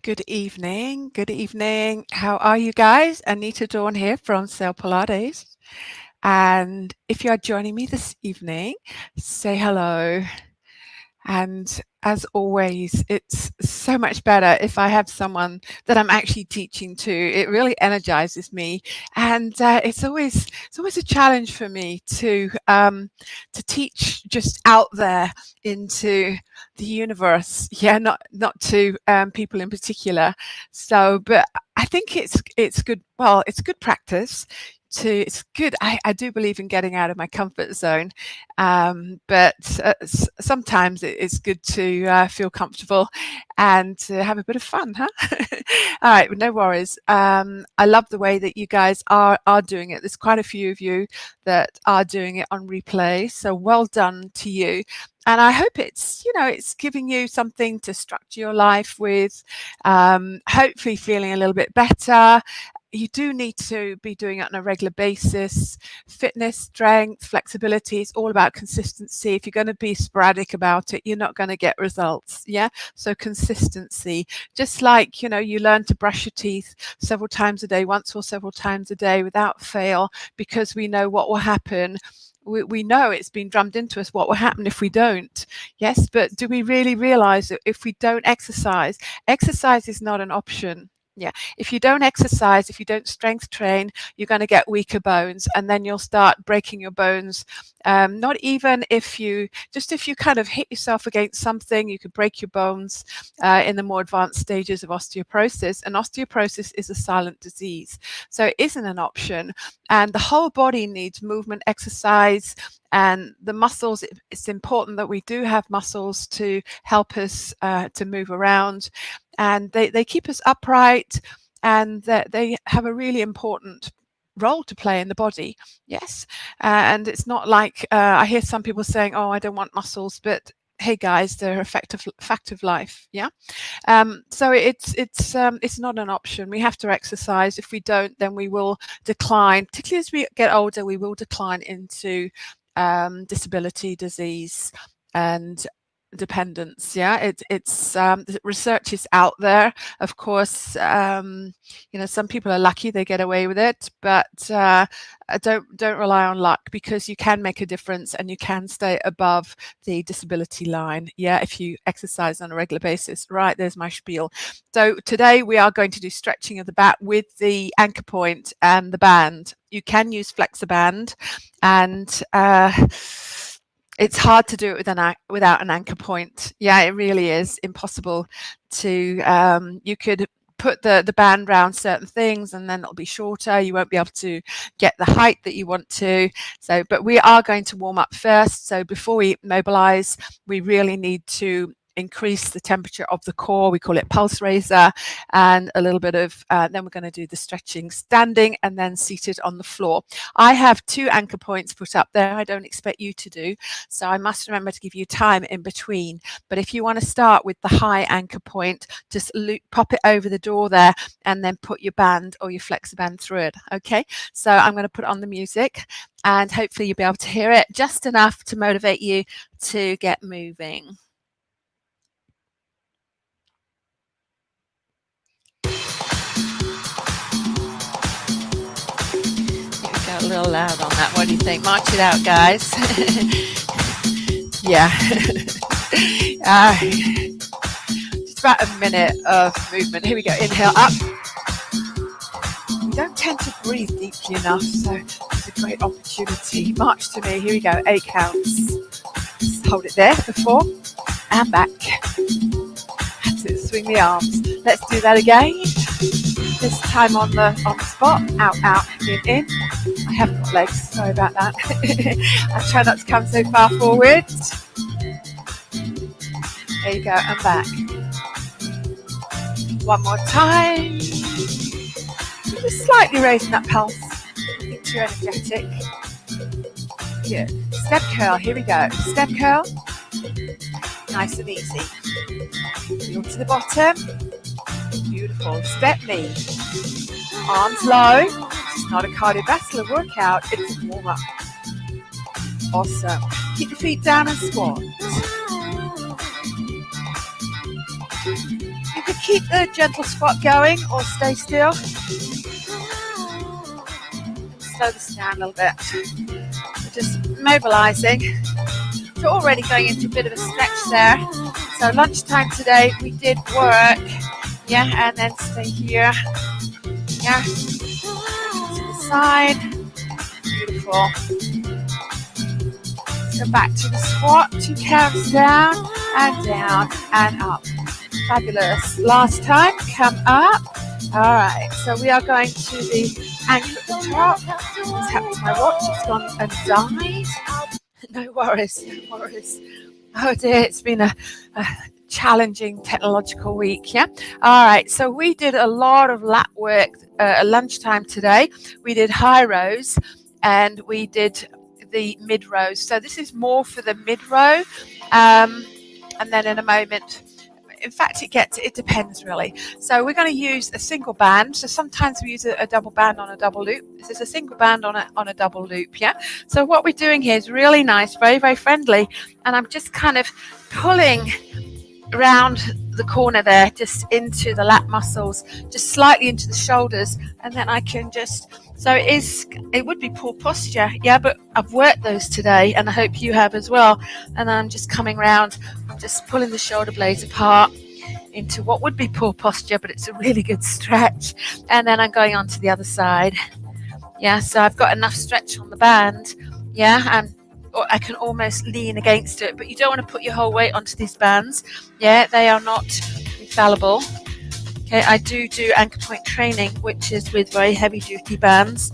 Good evening. Good evening. How are you guys? Anita Dawn here from Cell Pilates. And if you are joining me this evening, say hello. And as always, it's so much better if I have someone that I'm actually teaching to. It really energizes me, and it's always a challenge for me to teach just out there into the universe. Yeah, not to people in particular. So, but I think it's good. Well, it's good practice. It's good. I do believe in getting out of my comfort zone, but sometimes it's good to feel comfortable and to have a bit of fun, huh? All right, no worries. I love the way that you guys are doing it. There's quite a few of you that are doing it on replay, so well done to you. And I hope it's giving you something to structure your life with, hopefully feeling a little bit better. You do need to be doing it on a regular basis. Fitness, strength, flexibility, it's all about consistency. If you're going to be sporadic about it, you're not going to get results. Yeah. So consistency, just like, you learn to brush your teeth several times a day, once or several times a day without fail, because we know what will happen. We know it's been drummed into us what will happen if we don't. Yes. But do we really realize that if we don't exercise is not an option? Yeah. If you don't exercise, if you don't strength train, you're going to get weaker bones, and then you'll start breaking your bones. Not even if you kind of hit yourself against something, you could break your bones in the more advanced stages of osteoporosis. And osteoporosis is a silent disease, so it isn't an option. And the whole body needs movement, exercise, and the muscles. It's important that we do have muscles to help us to move around, and they keep us upright, and they have a really important role to play in the body. Yes. And it's not like I hear some people saying, oh, I don't want muscles, but hey guys, they're a fact of life. Yeah. So it's not an option. We have to exercise. If we don't, then we will decline. Particularly as we get older, we will decline into disability, disease, and dependence. Yeah, it's the research is out there. Of course, some people are lucky, they get away with it, but don't rely on luck, because you can make a difference and you can stay above the disability line. Yeah, if you exercise on a regular basis. Right, there's my spiel. So today we are going to do stretching of the back with the anchor point and the band. You can use FlexiBand, and it's hard to do it without an anchor point. Yeah, it really is impossible to. You could put the band around certain things, and then it'll be shorter. You won't be able to get the height that you want to. So, but we are going to warm up first. So before we mobilize, we really need to increase the temperature of the core. We call it pulse raiser, and a little bit of then we're going to do the stretching standing and then seated on the floor. I have 2 anchor points put up there. I don't expect you to do, so I must remember to give you time in between. But if you want to start with the high anchor point, just pop it over the door there, and then put your band or your FlexiBand through it. Okay, so I'm going to put on the music, and hopefully you'll be able to hear it just enough to motivate you to get moving. A little loud on that. What do you think? March it out, guys. Yeah. Just about a minute of movement. Here we go. Inhale up. We don't tend to breathe deeply enough, so it's a great opportunity. March to me. Here we go. 8 counts. Just hold it there for 4 and back. That's it. Swing the arms. Let's do that again. This time on the spot. Out, out, in. I haven't got legs, sorry about that. I try not to come so far forward. There you go, and back. One more time. Just slightly raising that pulse. Make sure you're energetic. Good. Step curl, here we go. Step curl. Nice and easy. Heel to the bottom. Beautiful. Step knee. Arms low. It's not a cardiovascular workout, it's a warm-up. Awesome. Keep the feet down and squat. You could keep the gentle squat going or stay still. Slow this down a little bit. Just mobilizing. So already going into a bit of a stretch there. So lunchtime today we did work, yeah, and then stay here, yeah, to the side, beautiful. So back to the squat, 2 counts down and up. Fabulous. Last time, come up. All right, so we are going to the anchor at the top. What's happened to my watch? It's gone and died. No worries, no worries. Oh dear, it's been a challenging technological week, yeah? All right, so we did a lot of lat work at lunchtime today. We did high rows and we did the mid rows. So this is more for the mid row. And then in a moment, in fact, it depends really. So we're going to use a single band. So sometimes we use a double band on a double loop. This is a single band on a double loop, yeah? So what we're doing here is really nice, very, very friendly. And I'm just kind of pulling around the corner there, just into the lat muscles, just slightly into the shoulders. And then I can just, so it would be poor posture, yeah, but I've worked those today and I hope you have as well. And I'm just coming around, I'm just pulling the shoulder blades apart into what would be poor posture, but it's a really good stretch. And then I'm going on to the other side. Yeah, so I've got enough stretch on the band, yeah, and I can almost lean against it, but you don't want to put your whole weight onto these bands. Yeah, they are not infallible. Okay, I do anchor point training, which is with very heavy duty bands.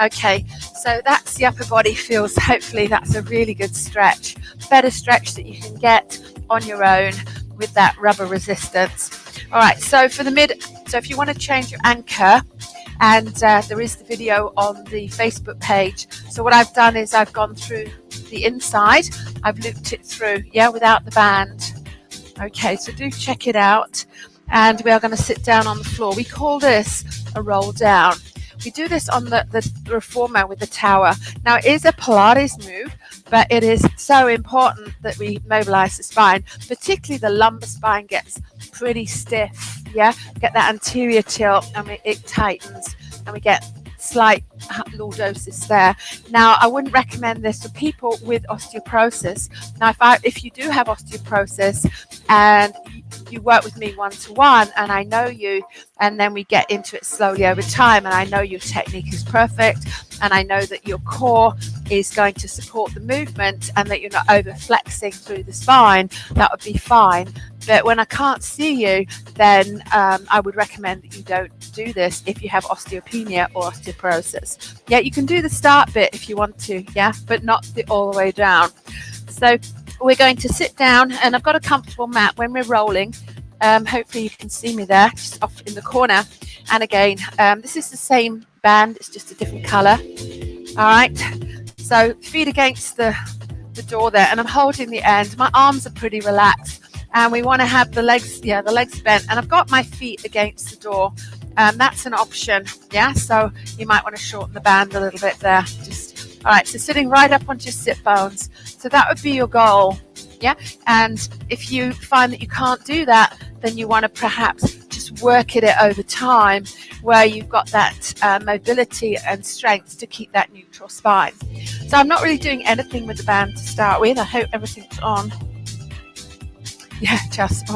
Okay, so that's the upper body feels. Hopefully that's a really good stretch, better stretch that you can get on your own with that rubber resistance. All right, so for the so if you want to change your anchor, and there is the video on the Facebook page. So what I've done is I've gone through the inside, I've looped it through, yeah, without the band. Okay, so do check it out. And we are going to sit down on the floor. We call this a roll down. We do this on the reformer with the tower. Now it is a Pilates move, but it is so important that we mobilize the spine, particularly the lumbar spine gets pretty stiff, yeah? Get that anterior tilt and it tightens and we get slight lordosis there. Now, I wouldn't recommend this for people with osteoporosis. Now, if you do have osteoporosis and you work with me one-to-one and I know you, and then we get into it slowly over time, and I know your technique is perfect, and I know that your core is going to support the movement and that you're not over flexing through the spine, that would be fine. But when I can't see you, then I would recommend that you don't do this if you have osteopenia or osteoporosis. Yeah, you can do the start bit if you want to, yeah, but not all the way down. So we're going to sit down, and I've got a comfortable mat when we're rolling. Hopefully you can see me there, just off in the corner. And again, this is the same band, it's just a different color. All right, so feet against the door there, and I'm holding the end. My arms are pretty relaxed, and we want to have the legs bent, and I've got my feet against the door. That's an option, yeah, so you might want to shorten the band a little bit there. All right, so sitting right up onto your sit bones. So that would be your goal, yeah? And if you find that you can't do that, then you want to perhaps just work at it over time where you've got that mobility and strength to keep that neutral spine. So I'm not really doing anything with the band to start with. I hope everything's on. Yeah, just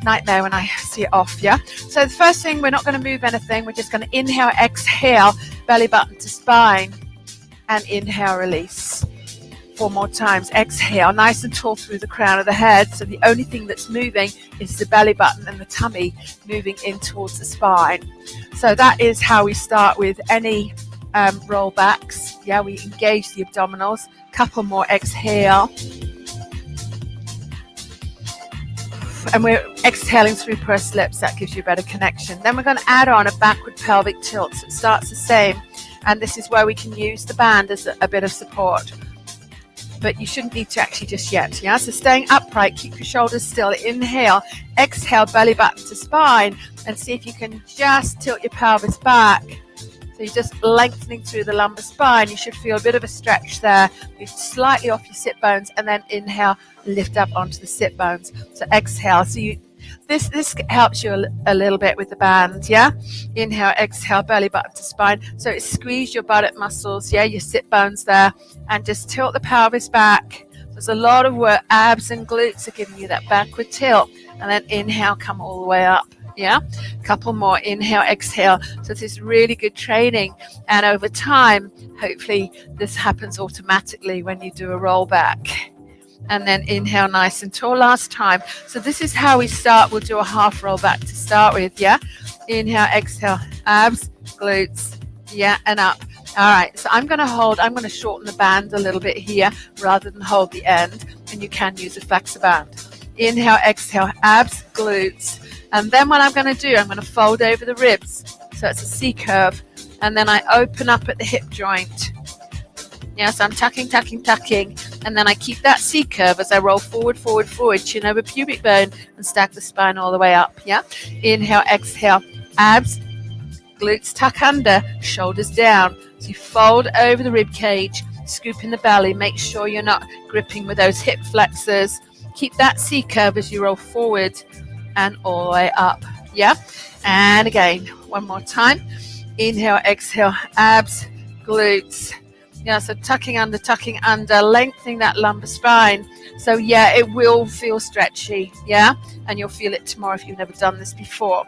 nightmare when I see it off, yeah? So the first thing, we're not going to move anything. We're just going to inhale, exhale, belly button to spine, and inhale, release. 4 more times. Exhale, nice and tall through the crown of the head. So the only thing that's moving is the belly button and the tummy moving in towards the spine. So that is how we start with any rollbacks. Yeah, we engage the abdominals. Couple more. Exhale. And we're exhaling through pursed lips. That gives you a better connection. Then we're going to add on a backward pelvic tilt. So it starts the same. And this is where we can use the band as a bit of support. But you shouldn't need to actually just yet, yeah? So staying upright, keep your shoulders still. Inhale, exhale, belly button to spine, and see if you can just tilt your pelvis back. So you're just lengthening through the lumbar spine. You should feel a bit of a stretch there. You're slightly off your sit bones, and then inhale, lift up onto the sit bones. So exhale. this helps you a little bit with the band, yeah? Inhale, exhale, belly button to spine. So squeeze your buttock muscles, yeah, your sit bones there, and just tilt the pelvis back. There's a lot of work. Abs and glutes are giving you that backward tilt. And then inhale, come all the way up, yeah? Couple more, inhale, exhale. So this is really good training. And over time, hopefully this happens automatically when you do a roll back. And then inhale nice and tall last time. So this is how we start. We'll do a half roll back to start with, yeah? Inhale, exhale, abs, glutes, yeah, and up. All right, so I'm going to shorten the band a little bit here rather than hold the end, and you can use a flexor band. Inhale, exhale, abs, glutes. And then what I'm going to do, I'm going to fold over the ribs. So it's a C curve. And then I open up at the hip joint. Yeah, so I'm tucking, and then I keep that C curve as I roll forward, chin over pubic bone, and stack the spine all the way up, yeah? Inhale, exhale, abs, glutes tuck under, shoulders down. So you fold over the rib cage, scoop in the belly, make sure you're not gripping with those hip flexors. Keep that C curve as you roll forward and all the way up, yeah? And again, one more time. Inhale, exhale, abs, glutes. Yeah, so tucking under, lengthening that lumbar spine. So yeah, it will feel stretchy, yeah? And you'll feel it tomorrow if you've never done this before.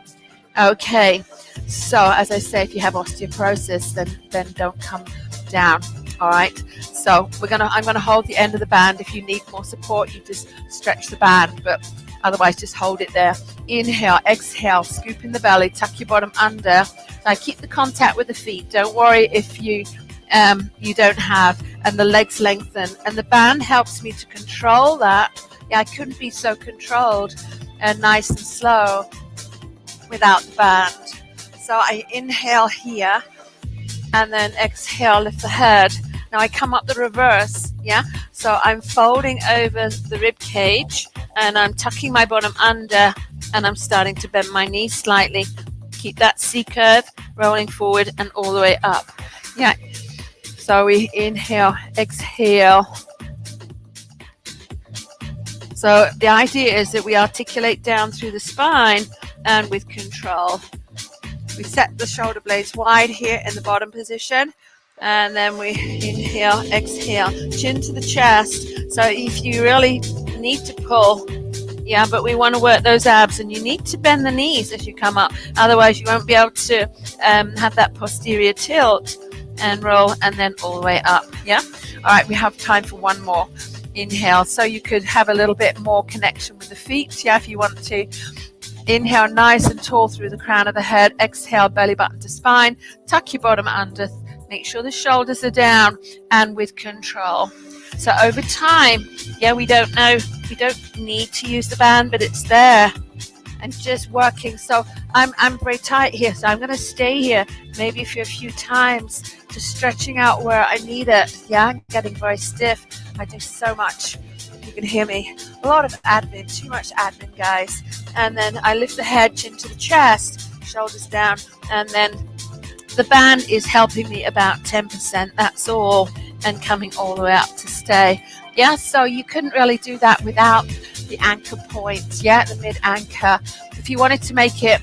Okay, so as I say, if you have osteoporosis, then don't come down, all right? So I'm gonna hold the end of the band. If you need more support, you just stretch the band, but otherwise just hold it there. Inhale, exhale, scoop in the belly, tuck your bottom under. Now keep the contact with the feet. Don't worry if you don't have, and the legs lengthen, and the band helps me to control that. Yeah, I couldn't be so controlled and nice and slow without the band. So I inhale here and then exhale, lift the head. Now I come up the reverse, yeah? So I'm folding over the rib cage and I'm tucking my bottom under and I'm starting to bend my knees slightly. Keep that C curve, rolling forward and all the way up. Yeah. So we inhale, exhale. So the idea is that we articulate down through the spine and with control. We set the shoulder blades wide here in the bottom position. And then we inhale, exhale, chin to the chest. So if you really need to pull, yeah, but we want to work those abs, and you need to bend the knees as you come up. Otherwise, you won't be able to have that posterior tilt and roll and then all the way up, yeah? All right, we have time for one more. Inhale, so you could have a little bit more connection with the feet, yeah, if you want to. Inhale, nice and tall through the crown of the head. Exhale, belly button to spine. Tuck your bottom under. Make sure the shoulders are down and with control. So over time, yeah, we don't need to use the band, but it's there and just working. So I'm very tight here, so I'm going to stay here maybe for a few times, just stretching out where I need it. Yeah, I'm getting very stiff. I do so much. You can hear me. A lot of admin, too much admin, guys. And then I lift the head, chin to the chest, shoulders down, and then the band is helping me about 10%. That's all, and coming all the way up to stay. Yeah, so you couldn't really do that without the anchor point, yeah, the mid anchor. If you wanted to make it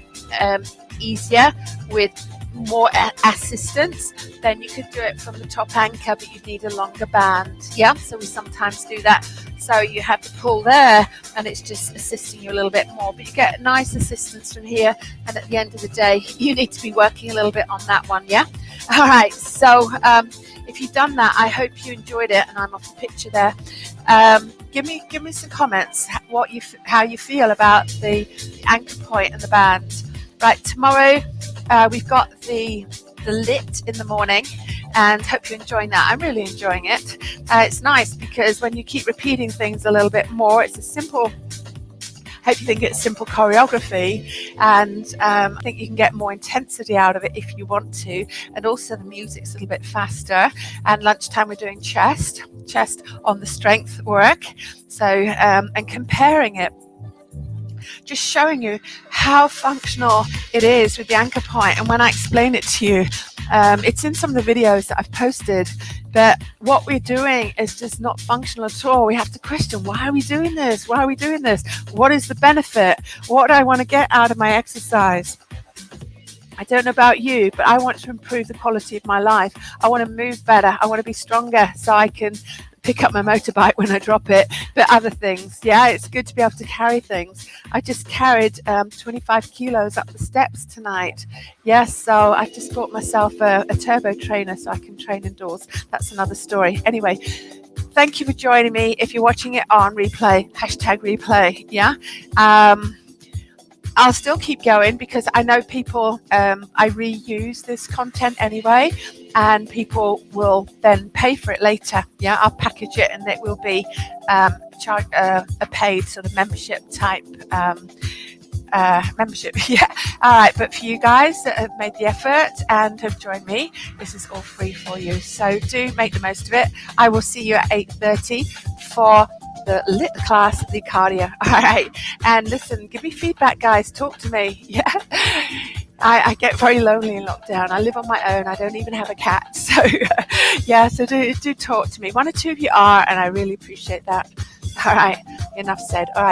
easier with more assistance, then you could do it from the top anchor, but you'd need a longer band, yeah, so we sometimes do that. So you have to pull there and it's just assisting you a little bit more, but you get nice assistance from here, and at the end of the day you need to be working a little bit on that one, yeah? All right, so if you've done that, I hope you enjoyed it, and I'm off the picture there. Give me some comments how you feel about the anchor point and the band. Right, tomorrow we've got the lit in the morning, and hope you're enjoying that. I'm really enjoying it. It's nice because when you keep repeating things a little bit more, it's a simple, hope you think it's simple choreography, and I think you can get more intensity out of it if you want to, and also the music's a little bit faster. And lunchtime we're doing chest on the strength work, so and comparing it, just showing you how functional it is with the anchor point. And when I explain it to you, It's in some of the videos that I've posted, but what we're doing is just not functional at all. We have to question, why are we doing this? Why are we doing this? What is the benefit? What do I want to get out of my exercise? I don't know about you, but I want to improve the quality of my life. I want to move better. I want to be stronger so I can pick up my motorbike when I drop it, but other things. Yeah, it's good to be able to carry things. I just carried 25 kilos up the steps tonight. Yes, so I just bought myself a turbo trainer so I can train indoors. That's another story. Anyway, thank you for joining me. If you're watching it on replay, #replay. Yeah. I'll still keep going because I know people, I reuse this content anyway, and people will then pay for it later. Yeah, I'll package it and it will be a paid sort of membership type membership. Yeah. All right. But for you guys that have made the effort and have joined me, this is all free for you. So do make the most of it. I will see you at 8:30 for the lit class, the cardio. All right. And listen, give me feedback, guys. Talk to me. Yeah. I get very lonely in lockdown. I live on my own. I don't even have a cat. So yeah, so do talk to me. One or two of you are, and I really appreciate that. All right. Enough said. All right.